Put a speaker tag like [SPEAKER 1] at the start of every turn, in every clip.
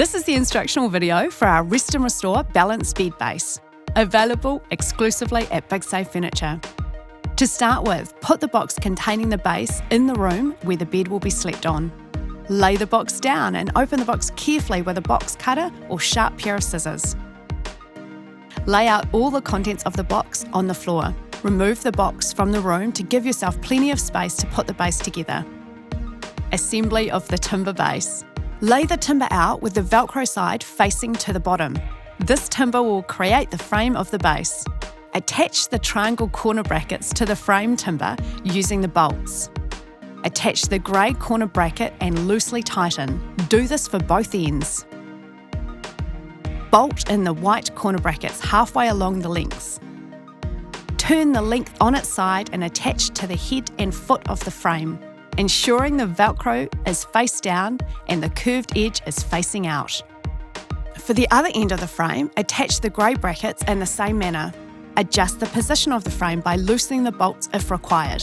[SPEAKER 1] This is the instructional video for our Rest and Restore Balance Bed Base, available exclusively at Big Save Furniture. To start with, put the box containing the base in the room where the bed will be slept on. Lay the box down and open the box carefully with a box cutter or sharp pair of scissors. Lay out all the contents of the box on the floor. Remove the box from the room to give yourself plenty of space to put the base together. Assembly of the timber base. Lay the timber out with the velcro side facing to the bottom. This timber will create the frame of the base. Attach the triangle corner brackets to the frame timber using the bolts. Attach the grey corner bracket and loosely tighten. Do this for both ends. Bolt in the white corner brackets halfway along the lengths. Turn the length on its side and attach to the head and foot of the frame, ensuring the velcro is face down and the curved edge is facing out. For the other end of the frame, attach the grey brackets in the same manner. Adjust the position of the frame by loosening the bolts if required.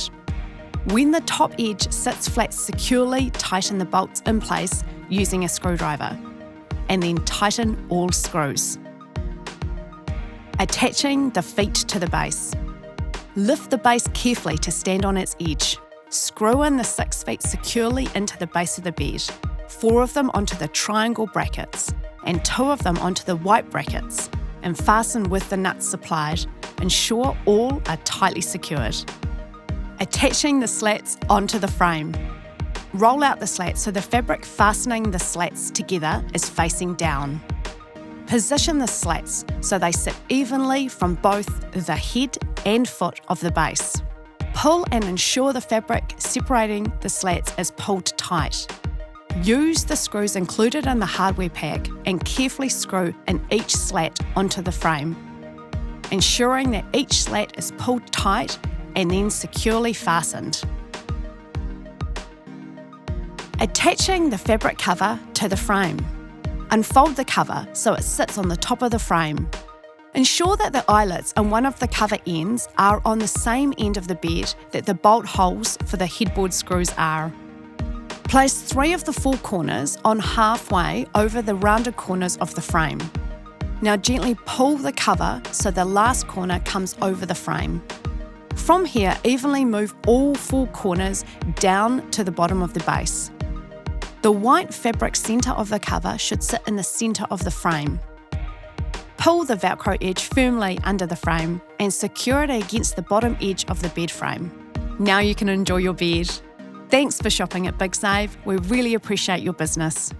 [SPEAKER 1] When the top edge sits flat, securely tighten the bolts in place using a screwdriver, and then tighten all screws. Attaching the feet to the base. Lift the base carefully to stand on its edge. Screw in the 6 feet securely into the base of the bed, 4 of them onto the triangle brackets and 2 of them onto the white brackets, and fasten with the nuts supplied. Ensure all are tightly secured. Attaching the slats onto the frame. Roll out the slats so the fabric fastening the slats together is facing down. Position the slats so they sit evenly from both the head and foot of the base. Pull and ensure the fabric separating the slats is pulled tight. Use the screws included in the hardware pack and carefully screw in each slat onto the frame, ensuring that each slat is pulled tight and then securely fastened. Attaching the fabric cover to the frame. Unfold the cover so it sits on the top of the frame. Ensure that the eyelets on one of the cover ends are on the same end of the bed that the bolt holes for the headboard screws are. Place 3 of the 4 corners on halfway over the rounded corners of the frame. Now gently pull the cover so the last corner comes over the frame. From here, evenly move all 4 corners down to the bottom of the base. The white fabric centre of the cover should sit in the centre of the frame. Pull the velcro edge firmly under the frame and secure it against the bottom edge of the bed frame. Now you can enjoy your bed. Thanks for shopping at Big Save. We really appreciate your business.